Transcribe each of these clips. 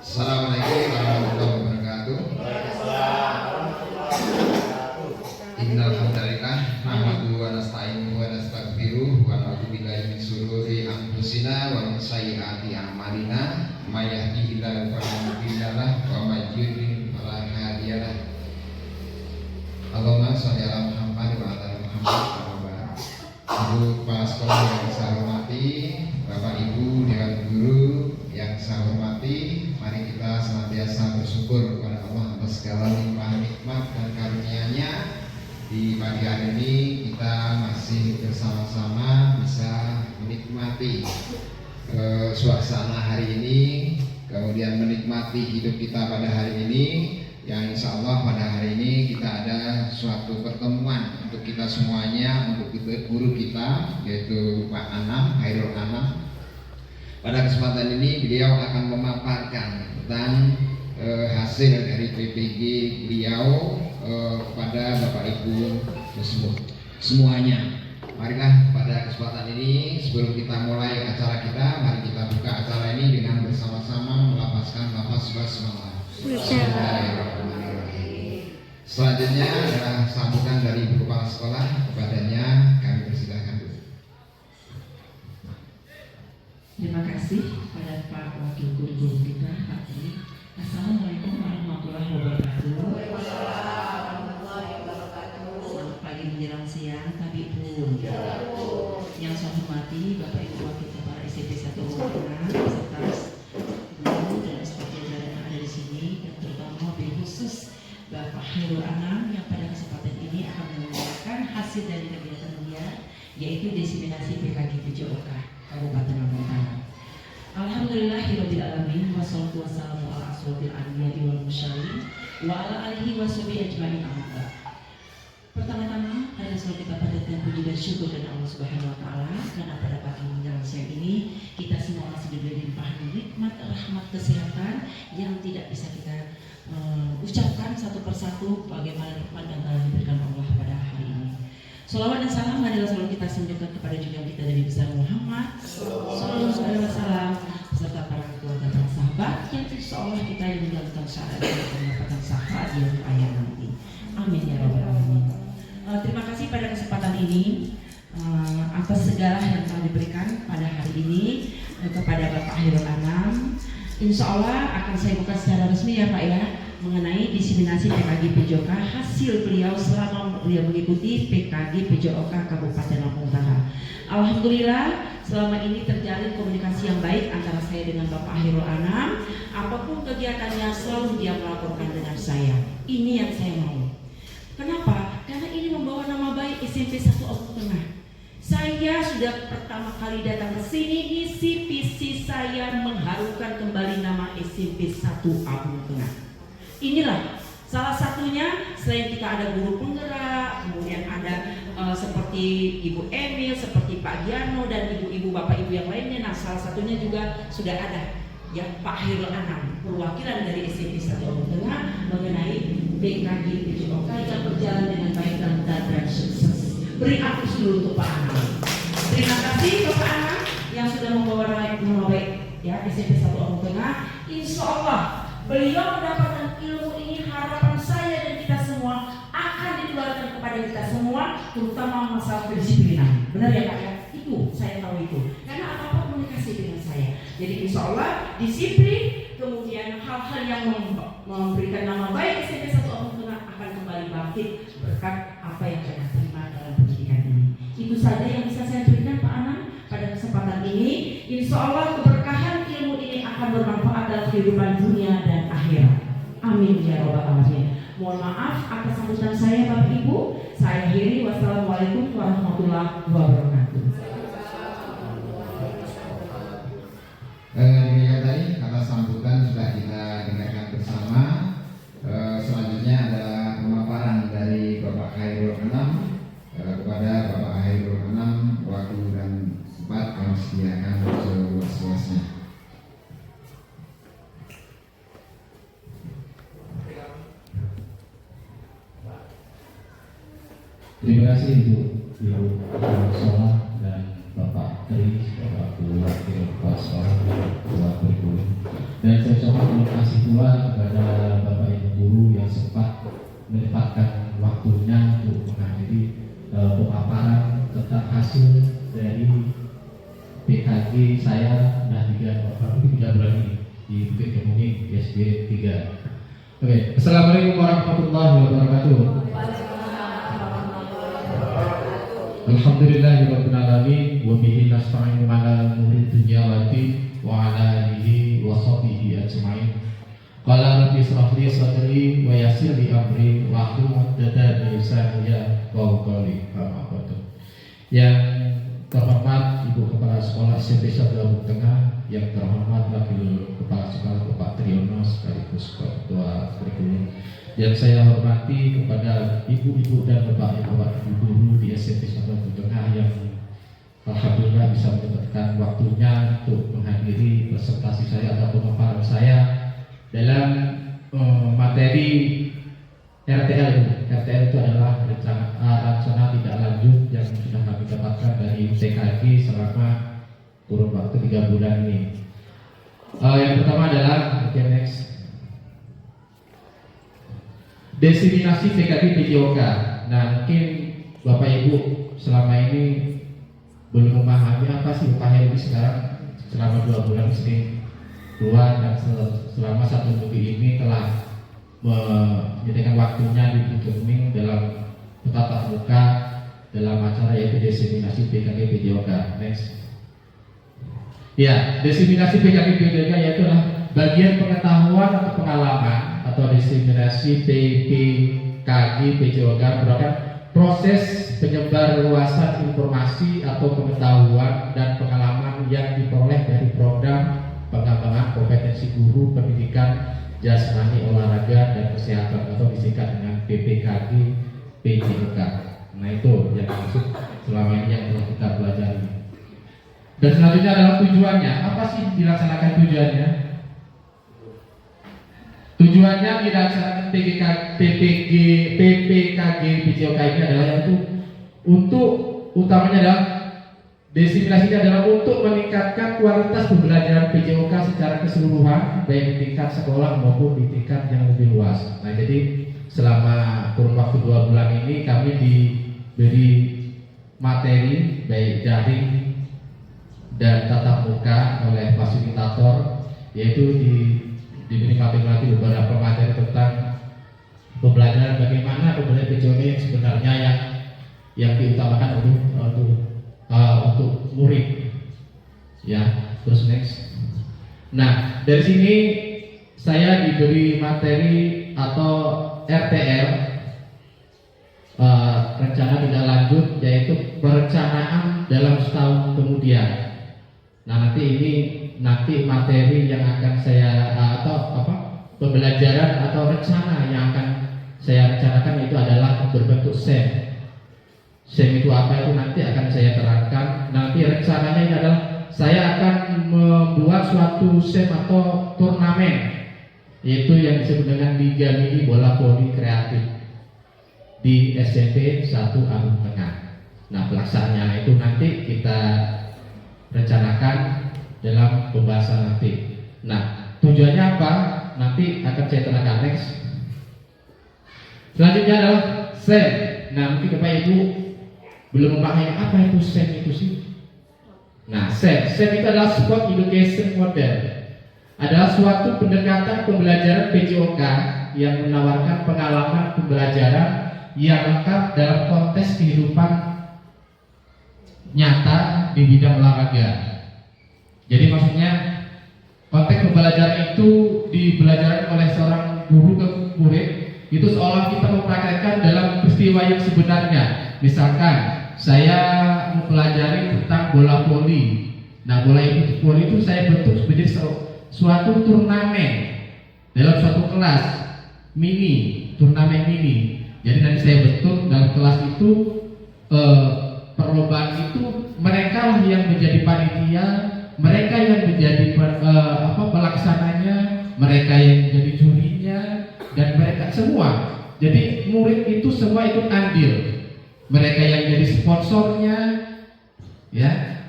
Assalamualaikum warahmatullahi wabarakatuh. Innal hamdalillah nahmaduhu wa nasta'inuhu wa nastaghfiruh wa na'udzu billahi min shururi anfusina wa min sayyiati a'malina may yahdihillahu fala mudilla lahu wa may yudlil fala hadiya lahu. Allahumma shalli ala Muhammad wa ala Muhammad. Ibu kepala sekolah yang saya hormati, Bapak Ibu Dewan Guru yang saya hormati, mari kita senantiasa bersyukur kepada Allah atas segala limpahan nikmat dan karunia-Nya. Di pagi hari ini kita masih bersama-sama bisa menikmati suasana hari ini, kemudian menikmati hidup kita pada hari ini, yang insya Allah pada hari ini kita ada suatu pertemuan untuk kita semuanya, untuk guru kita yaitu Pak Anam, Khairul Anam. Pada kesempatan ini beliau akan memaparkan tentang hasil dari PPG beliau kepada Bapak Ibu semuanya. Marilah pada kesempatan ini sebelum kita mulai acara kita, mari kita buka acara ini dengan bersama-sama melafazkan lafaz basmalah. Bismillahirrahmanirrahim. Selanjutnya adalah sambutan dari Ibu Kepala Sekolah, kepadanya kami persilahkan dulu. Terima kasih kepada Pak Wakil Guru kita Pak Tri. Assalamualaikum warahmatullahi wabarakatuh. Selamat pagi menjelang siang, Tabi Bu. Yang saya hormati Bapak Ibu Wakil Kepala SMP 1 Umpana, beserta guru dan staf jajaran yang ada di sini, dan terutama lebih khusus Bapak Khairul Anam yang pada kesempatan ini akan menyampaikan hasil dari kegiatan dia, yaitu diseminasi PKG PJOK Kabupaten Lampung Utara. Alhamdulillahirabbil alamin wassalatu wassalamu ala asyrofil anbiya'i wal mursalin wa ala alihi washabihi ajmain amma. Pertama-tama ada selalu kita panjatkan puji dan syukur kepada Allah Subhanahu wa taala karena pada pagi menjelang siang ini kita semua masih diberi limpahan nikmat, rahmat, kesehatan yang tidak bisa kita ucapkan satu persatu bagaimana nikmat yang telah diberikan Allah pada hari ini. Salawat dan salam adalah selalu kita sembunyikan kepada junjungan kita Nabi besar Muhammad sallallahu alaihi wasallam beserta para keluarga dan sahabat yang insyaallah kita yang menjalankan syarat dan mendapatkan syafaat di akhir nanti. Amin ya rabbal alamin. Terima kasih pada kesempatan ini atas segala yang telah diberikan pada hari ini kepada Bapak Khairul Anam. Insyaallah akan saya buka secara resmi ya Pak ya, mengenai diseminasi PKG PJOK hasil beliau selama beliau mengikuti PKG PJOK Kabupaten Lampung Utara. Alhamdulillah selama ini terjalin komunikasi yang baik antara saya dengan Bapak Khairul Anam. Apapun kegiatannya selalu dia melaporkan dengan saya. Ini yang saya mau. Kenapa? Karena ini membawa nama baik SMP 1 Lampung Tengah. Saya sudah pertama kali datang ke sini, isi visi saya mengharumkan kembali nama SMP 1 Lampung Tengah. Inilah salah satunya, selain kita ada guru penggerak, kemudian ada seperti Ibu Emil, seperti Pak Giano dan ibu-ibu bapak ibu yang lainnya. Nah salah satunya juga sudah ada ya Pak Khairul Anam, perwakilan dari SMP 1 Lampung Tengah mengenai PKG PJOK yang berjalan dengan baik dan sukses. Beri aplaus dulu untuk Pak Anam. Terima kasih Bapak Anam yang sudah membawa nama baik ya SMP 1 Lampung Tengah. Insya Allah beliau mendapatkan ilmu ini, harapan saya dan kita semua akan ditularkan kepada kita semua, terutama masalah kedisiplinan. Benar ya Pak ya? Itu saya tahu itu. Karena apa-apa komunikasi dengan saya. Jadi insya Allah disiplin, kemudian hal-hal yang memberikan nama baik SMP 1 Lampung Tengah akan kembali bangkit berkat apa yang kita terima dalam pendidikan ini. Itu saja yang bisa saya berikan Pak Anam pada kesempatan ini. Insya Allah keberkahan ilmu ini akan bermanfaat dalam kehidupan dunia dan akhirat. Amin ya rabbal alamin. Mohon maaf atas sambutan saya Bapak Ibu. Saya akhiri. Wassalamualaikum warahmatullahi wabarakatuh. Demikian tadi kata sambutan sudah kita dengarkan bersama. Selanjutnya adalah pemaparan dari Bapak Khairul Anam kepada Bapak Khairul Anam. Waktu dan tempat kami sediakan seluas-luasnya. Terima kasih Ibu Kepala Sekolah dan Bapak Tri, Bapak Guru Wakil Kepala Sekolah, Bapak Guru. Dan saya coba terima kasih pula kepada Bapak Ibu guru yang sempat menyempatkan waktunya untuk menghadiri pemaparan tentang hasil dari PKG saya dan 3 bulan ini di Bukit Kemuning SD 3. Oke, Assalamualaikum warahmatullahi wabarakatuh. Alhamdulillahirabbil alamin wa bihi nasta'inu ala umuri dunya waddin wa ala alihi wa sahbihi ajma'in. Qala rabbi ishrah li sadri wa yassir li amri wa hlul 'uqdatam min lisani yafqahu qawli. Yang terhormat Ibu Kepala Sekolah SMP 1 Lombok Tengah, yang terhormat Wakil Kepala Sekolah Bapak Triyono sekaligus Ketua Kurikulum, yang saya hormati kepada ibu-ibu dan bapak-ibu guru di SMP 1 Lombok Tengah yang alhamdulillah bisa menyempatkan waktunya untuk menghadiri presentasi saya atau pemaparan saya dalam materi RTL. RTL itu adalah rencana tidak lanjut yang sudah kami dapatkan dari TKG selama kurun waktu 3 bulan ini. Yang pertama adalah next, diseminasi PKG PJOK. Nah, mungkin Bapak Ibu selama ini belum memahami apa sih UKH ini sekarang. Selama 2 bulan sering keluar dan selama 1 minggu ini telah menyediakan waktunya di Bukit dalam tatap muka dalam acara yaitu diseminasi PKG PJOK. Next. Ya, diseminasi PKG PJOK yaitu adalah bagian pengetahuan atau pengalaman atau diseminasi PKG PJOK merupakan proses penyebar luasan informasi atau pengetahuan dan pengalaman yang diperoleh dari program pengembangan kompetensi guru pendidikan jasmani, olahraga, dan kesehatan atau disingkat dengan PPKG PJOK. Nah, itu yang maksud selama ini yang telah kita pelajari. Dan selanjutnya adalah tujuannya. Apa sih dilaksanakan tujuannya? Tujuannya dilaksanakan PPKG PJOK ini adalah yaitu untuk utamanya adalah diseminasi ini adalah untuk meningkatkan kualitas pembelajaran PJOK secara keseluruhan baik di tingkat sekolah maupun di tingkat yang lebih luas. Nah, jadi selama kurun waktu 2 bulan ini kami diberi materi baik daring dan tatap muka oleh fasilitator, yaitu diberi materi beberapa materi tentang pembelajaran bagaimana pembelajaran PJOK yang sebenarnya yang diutamakan untuk murid. Ya, terus next. Nah, dari sini saya diberi materi atau RTL, rencana tidak lanjut, yaitu perencanaan dalam setahun kemudian. Nah, nanti materi yang akan saya pembelajaran atau rencana yang akan saya rencanakan itu adalah berbentuk SEM. SEM itu apa, itu nanti akan saya terangkan. Nanti rencananya ini adalah saya akan membuat suatu SEM atau turnamen, yaitu yang disebut dengan Liga Mini Bola Voli Kreatif di SMP 1 Agung Tengah. Nah, pelaksanaannya itu nanti kita rencanakan dalam pembahasan nanti. Nah, tujuannya apa? Nanti akan saya terangkan next. Selanjutnya adalah SEM. Nah, mungkin Bapak Ibu belum memahami apa itu SEM itu sih. Nah, SEM itu adalah Sport Education Model, adalah suatu pendekatan pembelajaran PJOK yang menawarkan pengalaman pembelajaran yang lengkap dalam konteks kehidupan nyata di bidang olahraga. Jadi maksudnya konteks pembelajaran itu dibelajarkan oleh seorang guru ke murid, itu seolah kita mempraktekkan dalam peristiwa yang sebenarnya. Misalkan saya mempelajari tentang bola voli. Nah, bola voli itu saya bentuk menjadi suatu turnamen dalam suatu kelas mini, turnamen mini. Jadi nanti saya bentuk dalam kelas itu perlombaan itu mereka lah yang menjadi panitia, mereka yang menjadi pelaksananya, mereka yang menjadi jurinya, dan mereka semua. Jadi murid itu semua ikut andil. Mereka yang jadi sponsornya, ya,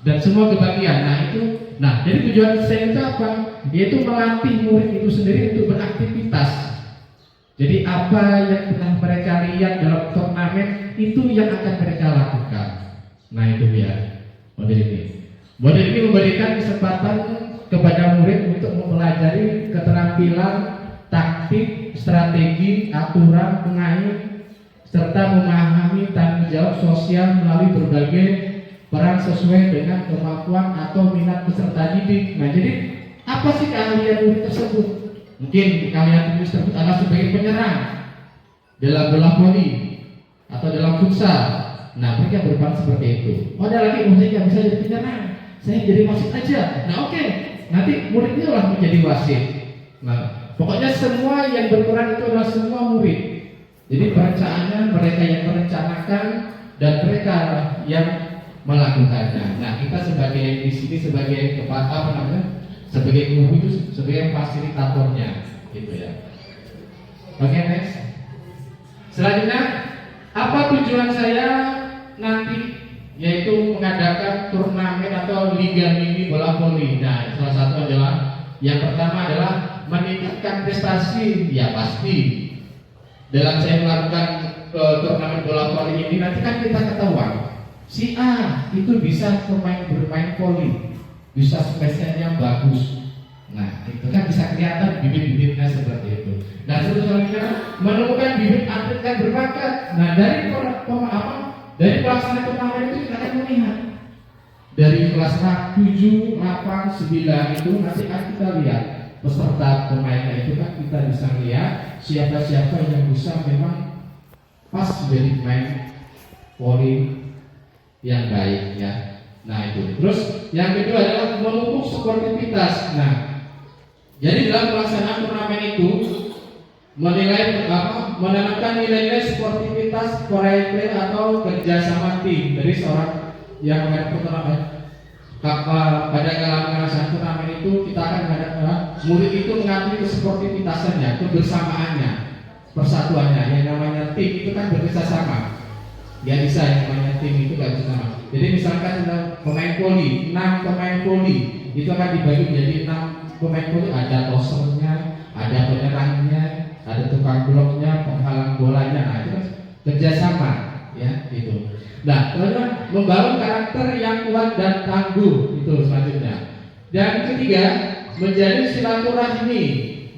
dan semua kebagian. Nah, itu Nah, jadi tujuan saya itu apa? Yaitu melatih murid itu sendiri untuk beraktivitas. Jadi apa yang pernah mereka lihat dalam turnamen itu yang akan mereka lakukan. Nah itu ya model ini. Model ini memberikan kesempatan kepada murid untuk mempelajari keterampilan, taktik, strategi, aturan, pengayuh, serta memahami tanggung jawab sosial melalui berbagai peran sesuai dengan kemampuan atau minat peserta didik. Nah, jadi apa sih keahlian murid tersebut? Mungkin keahlian murid tersebut adalah sebagai penyerang dalam bola voli atau dalam futsal. Nah, mereka berperan seperti itu. Oh, ada lagi saya nggak bisa jadi penyerang, saya jadi wasit aja. Nah, oke. Nanti muridnya lah menjadi wasit. Nah, pokoknya semua yang berperan itu adalah semua murid. Jadi perencanaannya mereka yang merencanakan dan mereka yang melakukannya. Nah, kita sebagai di sini sebagai sebagai guru itu sebagai fasilitatornya, gitu ya. Oke, next. Selanjutnya, apa tujuan saya nanti? Yaitu mengadakan turnamen atau liga mini bola voli. Nah, salah satu adalah yang pertama adalah meningkatkan prestasi. Ya pasti. Dalam saya melakukan turnamen bola voli ini nanti kan kita ketahuan si A itu bisa bermain voli, bisa spesialnya bagus. Nah, itu kan bisa kelihatan bibit-bibitnya seperti itu. Nah, selanjutnya menemukan bibit atlet yang berbakat. Nah, dari pelaksanaan turnamen itu kita akan melihat dari kelas 7, 8, 9 itu nanti akan kita lihat peserta pemainnya itu kan kita bisa lihat siapa-siapa yang bisa memang pas menjadi pemain voli yang baik ya. Nah itu. Terus yang kedua adalah memupuk sportivitas. Nah, jadi dalam pelaksanaan turnamen itu menanamkan nilai-nilai sportivitas, play atau kerjasama tim dari seorang yang mengadakan turnamen. Pada pelaksanaan turnamen itu kita akan mengadakan murid itu mengambil kesportivitasannya, kebersamaannya, persatuannya. Yang namanya tim itu kan bekerjasama. Gak bisa yang namanya tim itu gak bisa sama. Jadi misalkan pemain voli, 6 pemain voli itu akan dibagi menjadi 6 pemain voli. Ada tosernya, ada penyerangnya, ada tukang bloknya, penghalang bolanya. Nah itu kan kerjasama, ya itu. Nah, kemudian membangun karakter yang kuat dan tangguh itu selanjutnya. Dan ketiga, menjadi silaturahmi.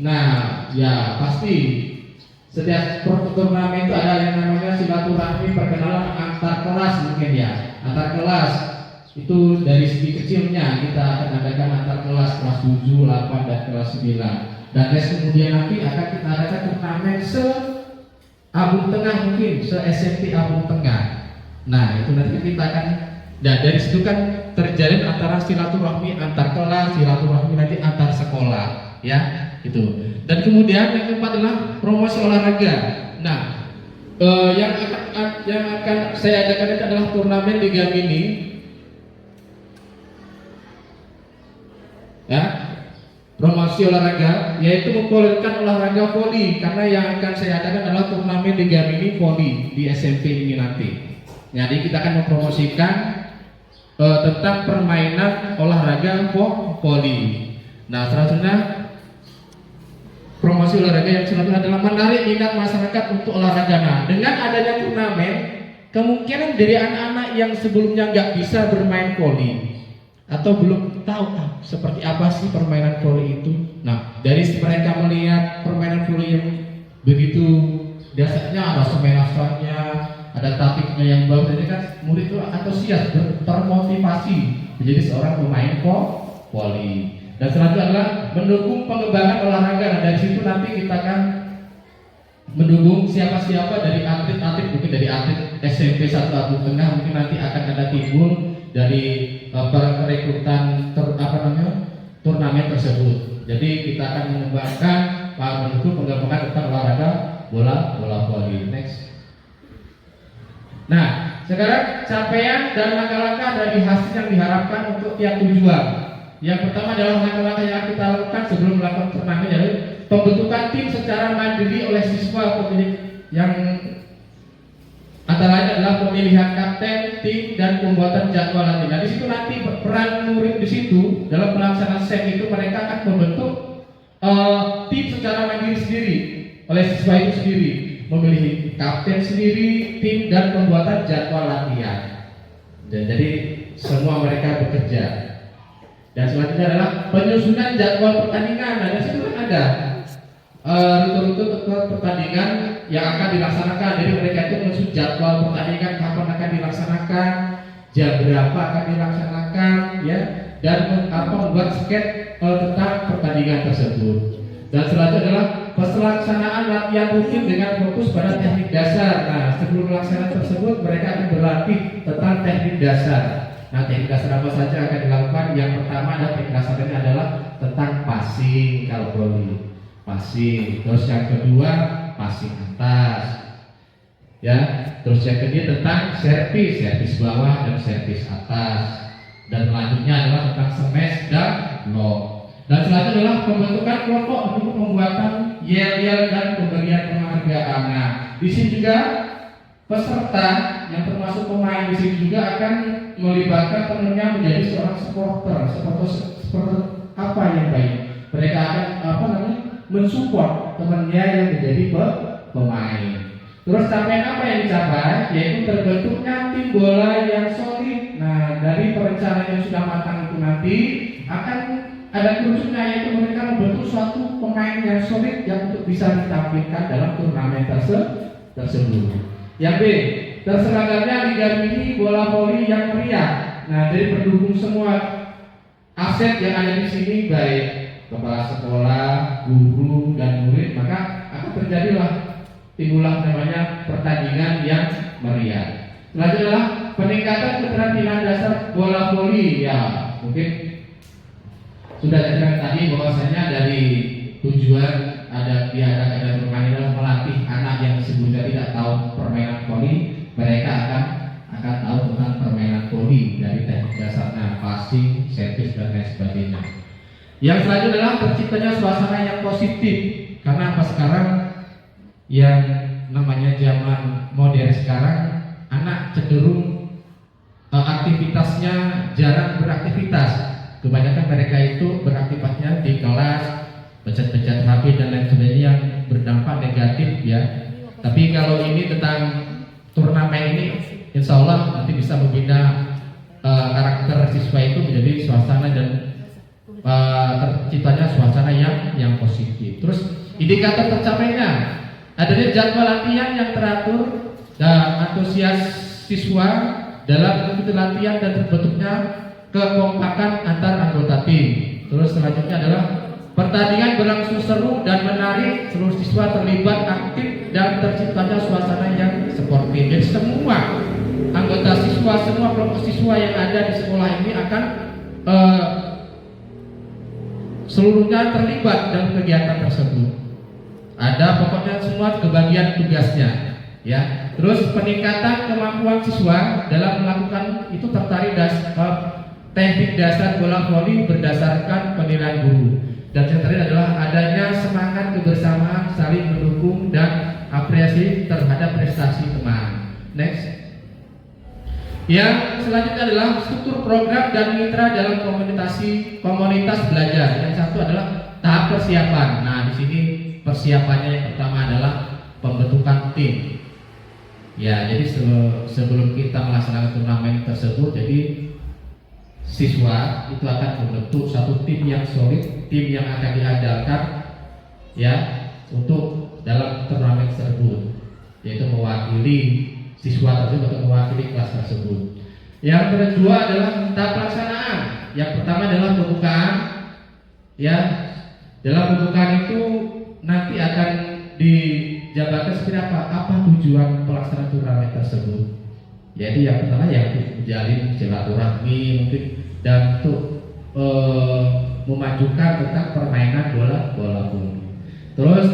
Nah, ya pasti setiap turnamen itu ada yang namanya silaturahmi, perkenalan antar kelas mungkin ya. Antar kelas itu dari segi kecilnya kita akan adakan antar kelas 7, 8 dan kelas 9. Dan kemudian nanti akan kita adakan turnamen Abung Tengah mungkin, SMP Abung Tengah. Nah itu nanti kita akan, dan dari situ kan terjalin antara silaturahmi antar kelas, silaturahmi nanti antar sekolah, ya itu. Dan kemudian yang keempat adalah promosi olahraga. Nah yang akan saya adakan itu adalah turnamen Liga Mini, ya. Promosi olahraga yaitu mempopulerkan olahraga voli, karena yang akan saya adakan adalah turnamen Liga Mini voli di SMP ini nanti. Jadi kita akan mempromosikan tentang permainan olahraga voli. Nah, selanjutnya promosi olahraga yang selanjutnya adalah menarik minat masyarakat untuk olahraga. Nah, dengan adanya turnamen, kemungkinan dari anak-anak yang sebelumnya nggak bisa bermain voli atau belum tahu seperti apa sih permainan voli itu. Nah, dari mereka melihat permainan voli yang begitu dasarnya, ada semenasanya, ada taktiknya yang bagus, jadi kan murid itu antusias, termotivasi menjadi seorang pemain voli. Dan selanjutnya adalah mendukung pengembangan olahraga. Nah, dari situ nanti kita akan mendukung siapa-siapa dari atlet-atlet, mungkin dari atlet SMP 1 Abung Tengah, mungkin nanti akan ada timbul dari perekrutan turnamen tersebut. Jadi kita akan mengembangkan, mendukung pengembangan tentang olahraga bola voli. Next. Nah, sekarang capaian dan langkah-langkah dari hasil yang diharapkan untuk tiap tujuan. Yang pertama adalah langkah-langkah yang kita lakukan sebelum melakukan turnamen, yaitu pembentukan tim secara mandiri oleh siswa pemilik, yang antara lain adalah pemilihan kapten, tim, dan pembuatan jadwal latihan. Nah, di situ nanti peran murid di situ dalam pelaksanaan SEM itu mereka akan membentuk tim secara mandiri sendiri oleh siswa itu sendiri, memilih kapten sendiri, tim, dan pembuatan jadwal latihan. Dan jadi semua mereka bekerja. Dan selanjutnya adalah penyusunan jadwal pertandingan. Nah, di situ kan ada rute-rute pertandingan yang akan dilaksanakan. Jadi mereka itu menyusun jadwal pertandingan, kapan akan dilaksanakan, jam berapa akan dilaksanakan, ya, dan membuat sket tentang pertandingan tersebut. Dan selanjutnya adalah pelaksanaan latihan rutin dengan fokus pada teknik dasar. Nah, sebelum pelaksanaan tersebut mereka akan berlatih tentang teknik dasar. Nah, teknik dasar apa saja akan dilakukan? Yang pertama adalah teknik dasarnya adalah tentang passing kalau volley. Passing. Terus yang kedua passing atas. Ya, terus yang ketiga tentang servis bawah dan servis atas. Dan selanjutnya adalah tentang smash dan lob. Dan selanjutnya adalah pembentukan kelompok untuk pembuatan yel-yel dan pemberian penghargaan. Nah, di sini juga peserta yang termasuk pemain di sini juga akan melibatkan temannya menjadi seorang supporter. Supporter apa yang baik? Mereka akan mensupport temannya yang menjadi pemain. Terus capaian apa yang dicapai? Yaitu terbentuknya tim bola yang solid. Nah, dari perencanaan yang sudah matang itu nanti akan ada kerucutnya, yaitu mereka membentuk suatu pemain yang solid yang untuk bisa ditampilkan dalam turnamen tersebut. Yang B, terselenggaranya Liga Mini bola voli yang meriah. Nah, dari pendukung semua aset yang ada di sini, baik kepala sekolah, guru, dan murid, maka akan terjadilah timbullah namanya pertandingan yang meriah. Selanjutnya adalah peningkatan keterampilan dasar bola voli. Ya, mungkin sudah dijelaskan tadi bahwasanya dari tujuan ada diadakan permainan adalah melatih anak yang sebelumnya tidak tahu permainan voli, mereka akan tahu tentang permainan voli dari teknik dasarnya, passing, servis, dan lain sebagainya. Yang selanjutnya adalah terciptanya suasana yang positif, karena apa sekarang yang namanya zaman modern sekarang, anak cenderung aktivitasnya jarang beraktivitas. Kebanyakan mereka itu beraktivitasnya di kelas, pencet-pencet HP dan lain sebagainya yang berdampak negatif, ya. Tapi kalau ini tentang turnamen ini, insya Allah nanti bisa membina karakter siswa itu menjadi suasana dan terciptanya suasana yang positif. Terus indikator tercapainya adanya jadwal latihan yang teratur dan antusias siswa dalam mengikuti latihan dan terbentuknya kekompakan antar anggota tim. Terus selanjutnya adalah pertandingan berlangsung seru dan menarik, seluruh siswa terlibat aktif dan terciptanya suasana yang sportif. Jadi semua anggota siswa, semua kelompok siswa yang ada di sekolah ini akan seluruhnya terlibat dalam kegiatan tersebut. Ada pokoknya semua kebagian tugasnya, ya. Terus peningkatan kemampuan siswa dalam melakukan itu tertarik teknik dasar bola voli berdasarkan penilaian guru. Dan yang terakhir adalah adanya semangat kebersamaan, saling mendukung dan apresiasi terhadap prestasi teman. Next. Yang selanjutnya adalah struktur program dan mitra dalam komunitas belajar. Yang satu adalah tahap persiapan. Nah, di sini persiapannya yang pertama adalah pembentukan tim. Ya, jadi sebelum kita melaksanakan turnamen tersebut, jadi siswa itu akan membentuk satu tim yang solid, tim yang akan diandalkan, ya, untuk dalam turnamen tersebut, yaitu mewakili siswa tersebut atau mewakili kelas tersebut. Yang kedua adalah tahap pelaksanaan. Yang pertama adalah pembukaan, ya. Dalam pembukaan itu nanti akan dijabarkan seperti apa tujuan pelaksanaan turnamen tersebut. Yaitu yang pertama yang menjalin silaturahmi mungkin dan untuk memajukan tentang permainan bola voli. Terus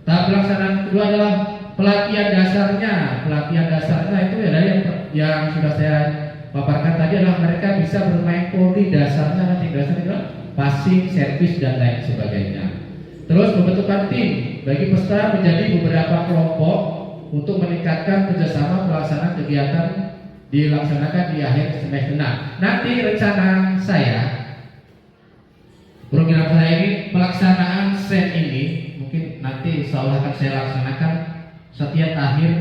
tahap pelaksanaan kedua adalah pelatihan dasarnya. Pelatihan dasarnya itu adalah yang sudah saya paparkan tadi, adalah mereka bisa bermain voli dasarnya, nanti dasarnya adalah passing, servis, dan lain sebagainya. Terus pembentukan tim bagi peserta menjadi beberapa kelompok untuk meningkatkan kerjasama pelaksanaan kegiatan dilaksanakan di akhir semester. Nah, nanti rencana saya, program saya ini pelaksanaan SEN ini mungkin nanti insya Allah akan saya laksanakan setiap akhir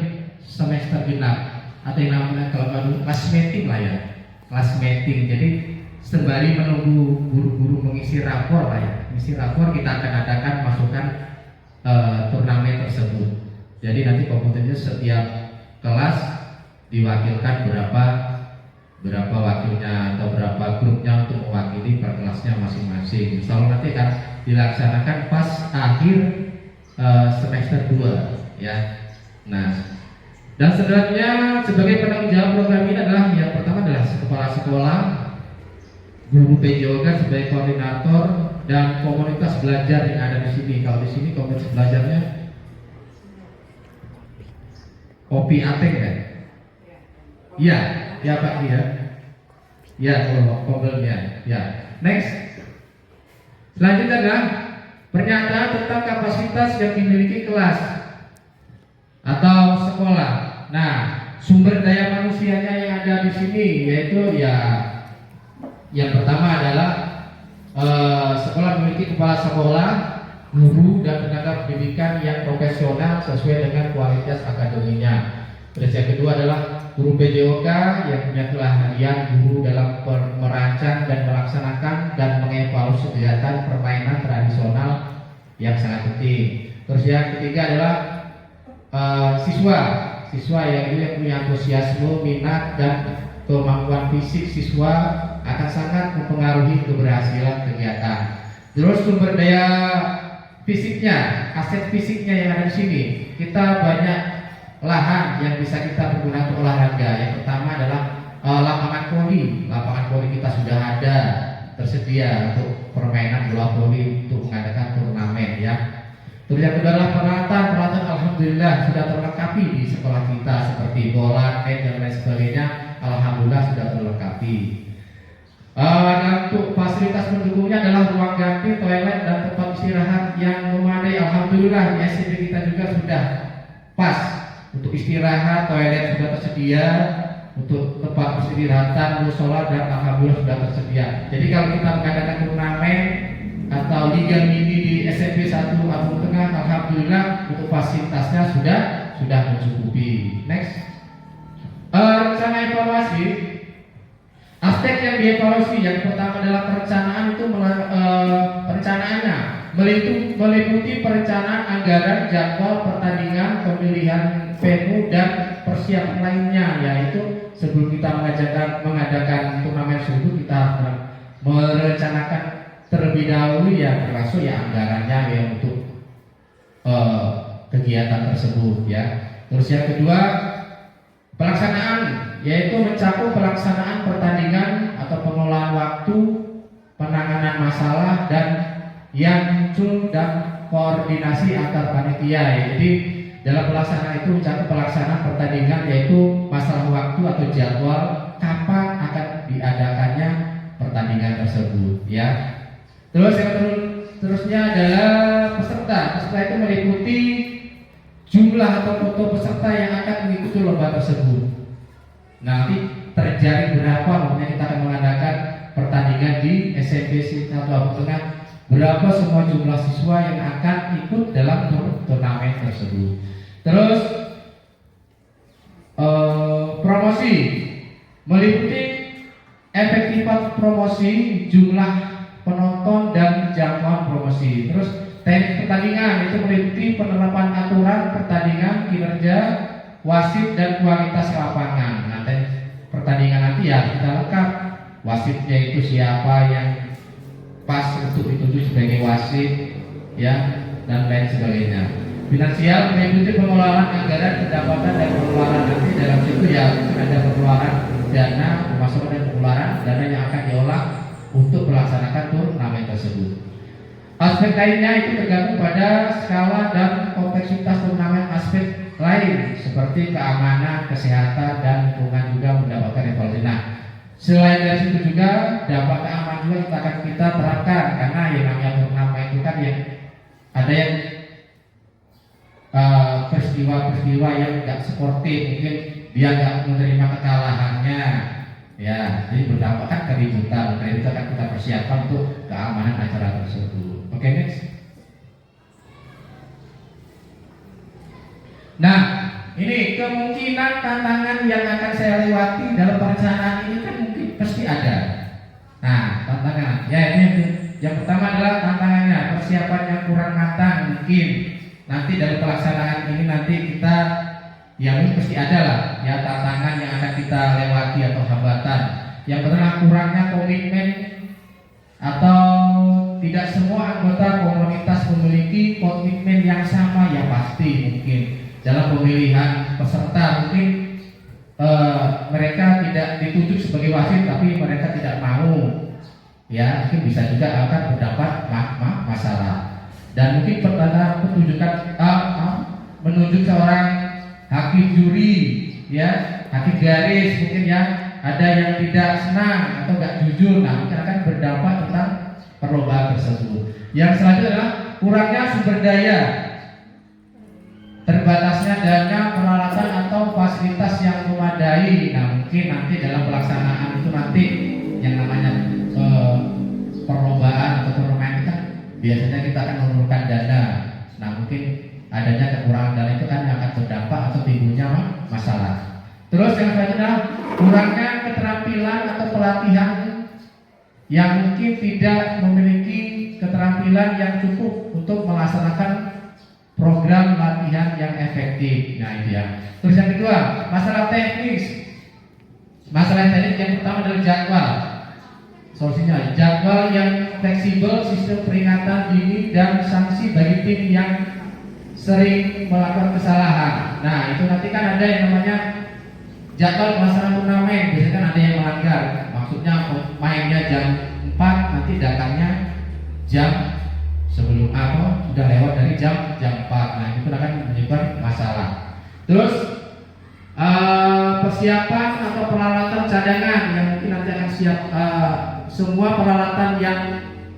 semester genap atau yang namanya kalau dulu kelas meeting lah ya, kelas meeting. Jadi sembari menunggu guru-guru mengisi rapor lah ya, mengisi rapor kita akan adakan masukan turnamen tersebut. Jadi nanti kompetensinya setiap kelas diwakilkan berapa wakilnya atau berapa grupnya untuk mewakili per kelasnya masing-masing. Insya Allah nanti akan dilaksanakan pas akhir semester 2 ya. Nah, dan sebenarnya sebagai penanggung jawab program ini adalah yang pertama adalah kepala sekolah, guru PJOK sebagai koordinator, dan komunitas belajar yang ada di sini. Kalau di sini komunitas belajarnya Kopi Ateng kan? Iya, ya Pak ya. Ya, problemnya. Ya. Next. Selanjutnya adalah pernyataan tentang kapasitas yang dimiliki kelas atau sekolah. Nah, sumber daya manusianya yang ada di sini yaitu ya yang pertama adalah sekolah memiliki kepala sekolah, guru dan tenaga pendidikan yang profesional sesuai dengan kualitas akademinya. Terus yang kedua adalah guru PJOK yang punya keahlian guru dalam merancang dan melaksanakan dan mengevaluasi kegiatan permainan tradisional yang sangat penting. Terus yang ketiga adalah siswa yang punya antusiasme, minat dan kemampuan fisik siswa akan sangat mempengaruhi keberhasilan kegiatan. Terus sumber daya fisiknya, aset fisiknya yang ada di sini, kita banyak lahan yang bisa kita pergunakan untuk olahraga. Yang pertama adalah lapangan voli. Lapangan voli kita sudah ada tersedia untuk permainan bola voli untuk mengadakan turnamen ya. Terus yang kedua adalah peralatan alhamdulillah sudah terlengkapi di sekolah kita seperti bola, net dan lain sebagainya. Alhamdulillah sudah terlengkapi. Dan untuk fasilitas pendukungnya adalah ruang ganti, toilet dan tempat istirahat yang memadai. Alhamdulillah di SMP kita juga sudah pas. Untuk istirahat, toilet sudah tersedia, untuk tempat peristirahatan, musola dan alhamdulillah sudah tersedia. Jadi kalau kita mengadakan turnamen atau liga mini di SMP 1 Ambung Tengah, alhamdulillah untuk fasilitasnya sudah mencukupi. Next, rencana evaluasi. Aspek yang dievaluasi yang pertama adalah perencanaan itu perencanaannya meliputi perencanaan anggaran, jadwal pertandingan, pemilihan venue dan persiapan lainnya, yaitu sebelum kita mengadakan turnamen tersebut kita merencanakan terlebih dahulu ya, termasuk ya anggarannya ya untuk kegiatan tersebut ya. Terus yang kedua pelaksanaan, yaitu mencakup pelaksanaan pertandingan atau pengelolaan waktu, penanganan masalah dan yang muncul dan koordinasi antar panitia. Jadi dalam pelaksanaan itu mencakup pelaksanaan pertandingan yaitu masalah waktu atau jadwal kapan akan diadakannya pertandingan tersebut ya. Terus yang terusnya adalah peserta. Peserta itu meliputi jumlah atau foto peserta yang akan mengikuti lomba tersebut. Nanti terjadi berapa makanya kita akan mengadakan pertandingan di SMP 1 Ambung Tengah, berapa semua jumlah siswa yang akan ikut dalam turnamen tersebut. Terus promosi meliputi efektivitas promosi, jumlah penonton dan jangkauan promosi. Terus teknik pertandingan itu meliputi penerapan aturan pertandingan, kinerja wasit dan kualitas lapangan. Nanti pertandingan nanti ya kita lengkap wasitnya itu siapa yang pas untuk ditunjuk sebagai wasit ya dan lain sebagainya. Finansial meliputi pengelolaan anggaran, pendapatan dan pengeluaran. Nanti dalam situ ya ada pengeluaran dana, pemasukan dan pengeluaran dana yang akan diolah untuk melaksanakan turnamen tersebut. Aspek lainnya itu tergantung pada skala dan kompleksitas turnamen. Aspek lain seperti keamanan, kesehatan dan lingkungan juga mendapatkan evaluasi. Nah, selain dari situ juga dampak keamanan juga kita terapkan karena yang namanya turnamen itu kan yang ada yang peristiwa-peristiwa yang nggak sportif, mungkin dia nggak menerima kekalahannya, ya, jadi berdampak kan keributan. Karena itu akan kita persiapkan untuk keamanan acara tersebut. Oke, next. Nah, ini kemungkinan tantangan yang akan saya lewati dalam perencanaan ini kan mungkin pasti ada. Nah, tantangan, ya ini yang pertama adalah tantangannya persiapan yang kurang matang. Mungkin nanti dalam pelaksanaan ini nanti kita, ya mungkin pasti ada lah ya tantangan yang akan kita lewati atau hambatan. Yang pertama kurangnya komitmen atau tidak semua anggota komunitas memiliki komitmen yang sama, ya pasti mungkin dalam pemilihan peserta mungkin mereka tidak dituntut sebagai wasit tapi mereka tidak mau, ya mungkin bisa juga akan mendapat masalah. Dan mungkin pertanda menunjuk seorang hakim juri, ya hakim garis mungkin ya ada yang tidak senang atau nggak jujur, nah mungkin akan berdampak tentang perlombaan tersebut. Yang selanjutnya adalah kurangnya sumber daya, terbatasnya dana, peralatan atau fasilitas yang memadai. Nah mungkin nanti dalam pelaksanaan itu nanti yang namanya perlombaan atau turnamen kita biasanya kita akan memerlukan dana. Nah mungkin adanya kekurangan dana itu kan yang akan berdampak atau timbulnya masalah. Terus yang selanjutnya kurangnya keterampilan atau pelatihan yang mungkin tidak memiliki keterampilan yang cukup untuk melaksanakan program latihan yang efektif. Nah itu ya. Terus yang kedua, masalah teknis. Masalah teknis yang pertama adalah jadwal. Solusinya jadwal yang fleksibel, sistem peringatan dini dan sanksi bagi tim yang sering melakukan kesalahan. Nah itu nanti kan ada yang namanya jadwal pelaksanaan turnamen. Biasanya kan ada yang melanggar. Maksudnya mainnya jam 4, nanti datangnya jam sebelum sudah lewat dari jam 4. Nah itu akan menyebabkan masalah. Terus persiapan atau peralatan cadangan yang mungkin nanti akan siap, semua peralatan yang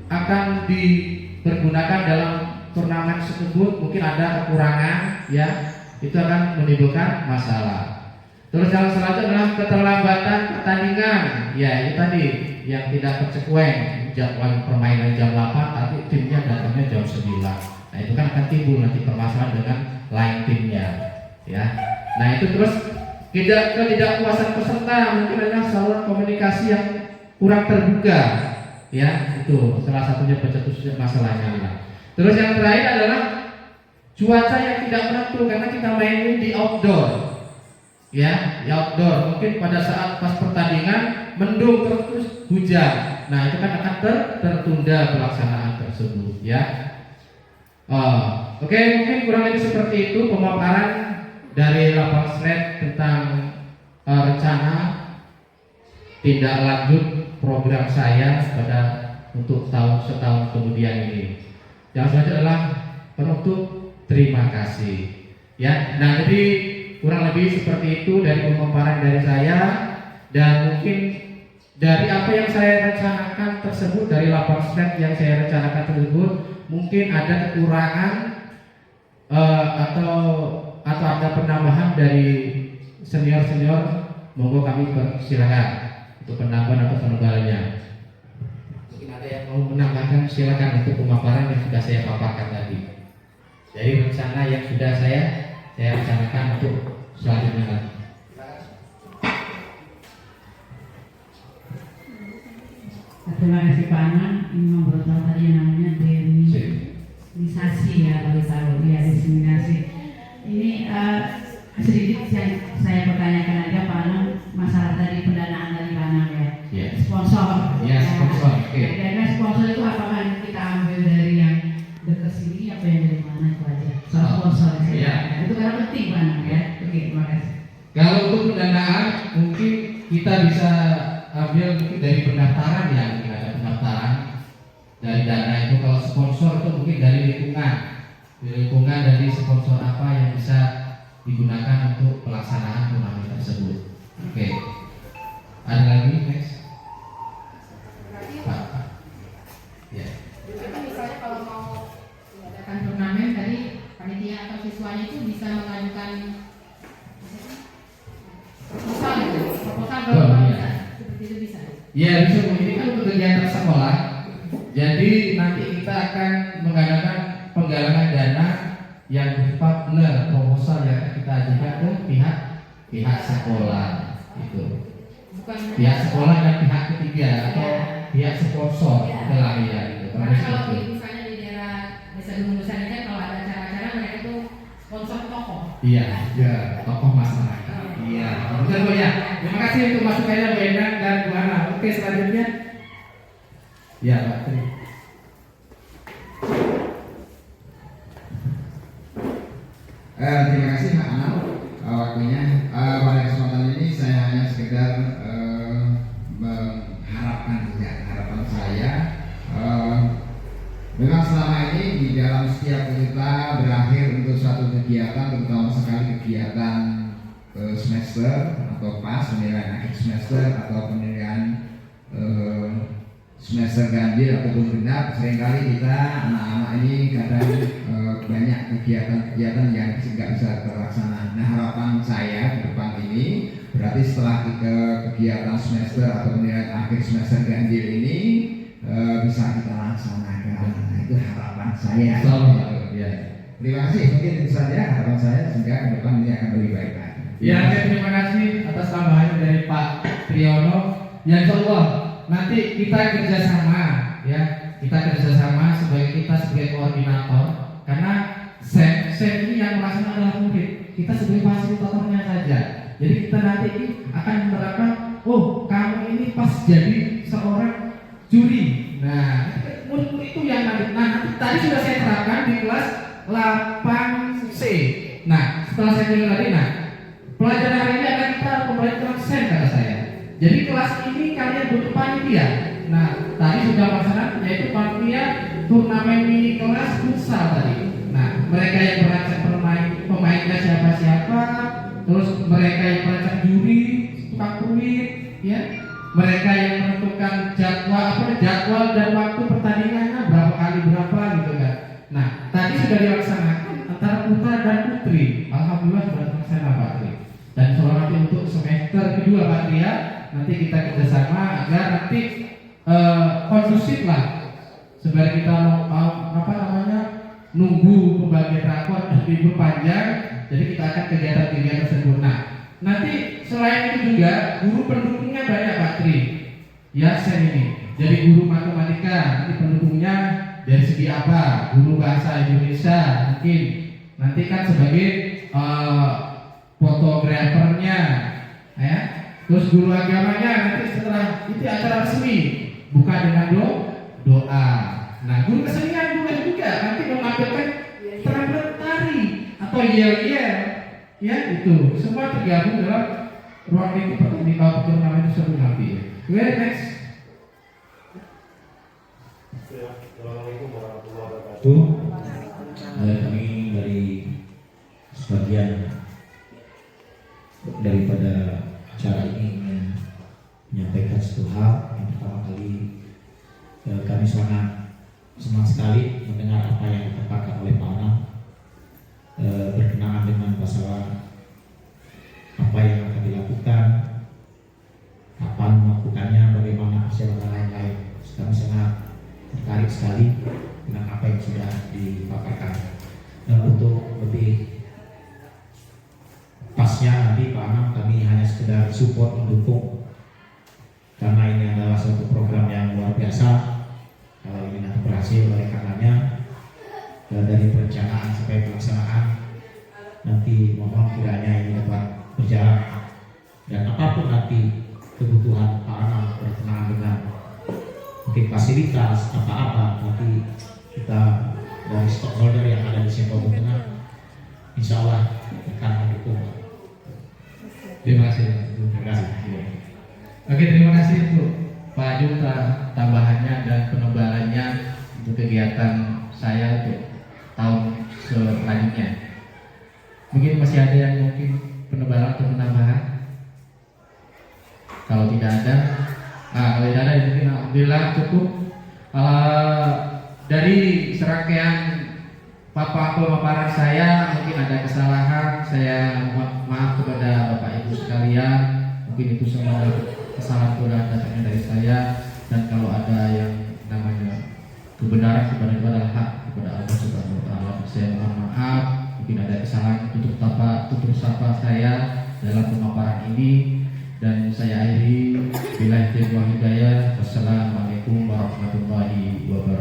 akan dipergunakan dalam turnamen tersebut mungkin ada kekurangan, ya itu akan menimbulkan masalah. Terus yang selanjutnya adalah keterlambatan pertandingan, ya itu tadi yang tidak konsekuen, jadwal permainan jam 8 tapi timnya datangnya jam 9. Nah itu kan akan timbul nanti permasalahan dengan lain timnya, ya. Nah itu terus ketidakpuasan peserta, mungkin ada saluran komunikasi yang kurang terbuka, ya itu salah satunya pencetus masalahnya. Terus yang terakhir adalah cuaca yang tidak menentu karena kita main ini di outdoor, ya di outdoor. Mungkin pada saat pas pertandingan mendung terus hujan, nah itu kan akan tertunda pelaksanaan tersebut, ya. Oke, mungkin kurang lebih seperti itu pemaparan dari Lapang Sled tentang rencana tindak lanjut program saya pada untuk setahun kemudian ini. Yang selanjutnya adalah penutup terima kasih. Ya, nah jadi kurang lebih seperti itu dari pemaparan dari saya, dan mungkin dari apa yang saya rencanakan tersebut, dari Lapang Sled yang saya rencanakan tersebut, mungkin ada kekurangan atau ada penambahan dari senior, monggo kami persilakan untuk penambahan atau penebalannya. Mungkin ada yang mau menambahkan, silakan untuk pemaparan yang sudah saya paparkan tadi. Dari rencana yang sudah saya rencanakan untuk selanjutnya nanti. Terima kasih Pak Anang. Ini ngobrol tadi namanya deminisasi, ya kalau tahu ya, diseminasi. Ini sedikit saya pertanyakan aja Pak Anang, masalah tadi pendanaan dari Pak Anang ya. Yeah. Sponsor. Ya, sponsor. Oke. Karena sponsor itu apakah kita ambil dari yang dekat sini apa yang dari mana itu aja. Soal sponsor Ya. itu karena penting Pak Anang ya. Oke, terima kasih. Kalau untuk pendanaan mungkin kita bisa ambil mungkin dari pendaftaran, ya mungkin ada pendaftaran dari dana itu. Kalau sponsor itu mungkin dari lingkungan dari sponsor apa yang bisa digunakan untuk pelaksanaan turnamen tersebut. Oke. Ada lagi next? Pak. Ya. Jadi misalnya kalau mau mengadakan turnamen tadi panitia atau siswanya itu bisa mengajukan proposal itu, proposal Oh, kalau iya. bisa, seperti itu bisa. Ya bisa, ini kan untuk kegiatan sekolah. Jadi nanti kita akan mengadakan penggalangan dana yang bersifat proposal yang kita ajukan ke pihak sekolah itu. Bukan Pihak sekolah dan pihak ketiga atau Ya. pihak sponsor Ya. itulah ya gitu. Karena kalau misalnya di daerah Desa Gunung Besar ini kan kalau ada acara-acara mereka tuh sponsor tokoh. Iya, ya tokoh masyarakat. Iya, betul Bu ya. Terima kasih untuk masukannya Bu Endang dan Bu Ana. Oke, selanjutnya. Ya, Pak Tri. Terima kasih Pak Anam waktunya. Pada kesempatan ini saya hanya sekedar mengharapkan saja, harapan saya memang selama ini di dalam setiap kita berakhir untuk suatu kegiatan, terutama sekali kegiatan semester atau pas penilaian akhir semester atau penilaian semester ganjil ataupun genap, seringkali kita anak-anak ini kadang banyak kegiatan-kegiatan yang nggak bisa terlaksana. Nah, harapan saya ke depan ini berarti setelah kegiatan semester atau penilaian akhir semester ganjil ini bisa kita laksanakan. Nah, itu harapan saya. Ya. Terima kasih. Mungkin itu saja harapan saya, sehingga ke depan ini akan lebih baik lagi. Ya, terima kasih atas tambahan dari Pak Triyono. Ya, insya Allah nanti kita kerjasama, ya, sebagai koordinator, karena SEM ini yang melaksanakan adalah murid, kita sebagai fasilitatornya saja. Jadi kita nanti akan menerapkan, oh kamu ini pas jadi seorang juri. Nah, murid-murid itu yang nanti tadi sudah saya terapkan di kelas 8C. Nah, setelah saya bilang tadi, pelajaran hari ini akan kita pembelajaran SEM kata saya. Jadi kelas ini kalian butuh panitia. Nah, tadi sudah melaksanakan yaitu panitia turnamen mini kelas futsal tadi. Nah, mereka yang merancang pemainnya siapa-siapa, terus mereka yang merancang juri, tukang peluit, ya. Mereka yang menentukan jadwal dan waktu pertandingannya berapa kali berapa gitu kan. Nah, tadi sudah dilaksanakan antara putra dan putri. Alhamdulillah sudah terlaksana Pak Tri. Dan selamat untuk semester kedua Pak Tri ya. Nanti kita kerjasama agar nanti kondusif lah. Sebenarnya kita nunggu pembagian rapor dan libur panjang. Jadi kita akan kegiatan-kegiatan tersebut. Nah, nanti selain itu juga guru pendukungnya banyak Pak Tri. Ya, SEM ini. Jadi guru matematika, nanti pendukungnya dari segi apa? Guru bahasa Indonesia mungkin. Nanti kan sebagai fotografernya, ya. Terus guru agamanya nanti setelah itu acara resmi buka dengan doa. Nah, guru kesenian juga nanti menampilkan terampil tari atau yel-yel, ya itu semua tergabung dalam ruang lingkup pertunjukan turnamen tersebut nanti. Oke, next. Assalamualaikum warahmatullahi wabarakatuh. Kami dari sebagian daripada acara ini ingin menyampaikan satu hal. Yang pertama kali kami sangat senang sekali mendengar apa yang dikatakan oleh Pak Anam berkenaan dengan masalah apa yang akan dilakukan, kapan melakukannya, bagaimana hasil dan lain-lain. Kami sangat tertarik sekali dengan apa yang sudah dipaparkan. Dan untuk lebih pasnya nanti Pak Anam, kami hanya sekedar support mendukung karena ini adalah suatu program yang luar biasa. Kalau ini nanti berhasil, oleh karenanya dari perencanaan sampai pelaksanaan nanti mohon kiranya ini dapat berjalan dan apapun nanti kebutuhan Pak Anam berkenaan dengan mungkin fasilitas apa-apa, nanti kita dari stakeholder yang ada di Singapura Tengah insya Allah akan mendukung. Terima kasih. Terima kasih. Oke, terima kasih untuk Pak Juta tambahannya dan penebalannya untuk kegiatan saya untuk tahun selanjutnya. Mungkin masih ada yang mungkin penebalan atau penambahan? Kalau tidak ada, kalau tidak ada mungkin alhamdulillah cukup. Dari serangkaian pemaparan saya mungkin ada kesalahan, saya mohon maaf kepada Bapak Ibu sekalian. Mungkin itu semua adalah kesalahan datangnya dari saya, dan kalau ada yang namanya kebenaran kepada hak kepada Allah Subhanahu wa taala, saya mohon maaf. Mungkin ada kesalahan tutur sapa saya dalam pemaparan ini, dan saya akhiri billahi taufiq wal hidayah. Wassalamualaikum warahmatullahi wabarakatuh.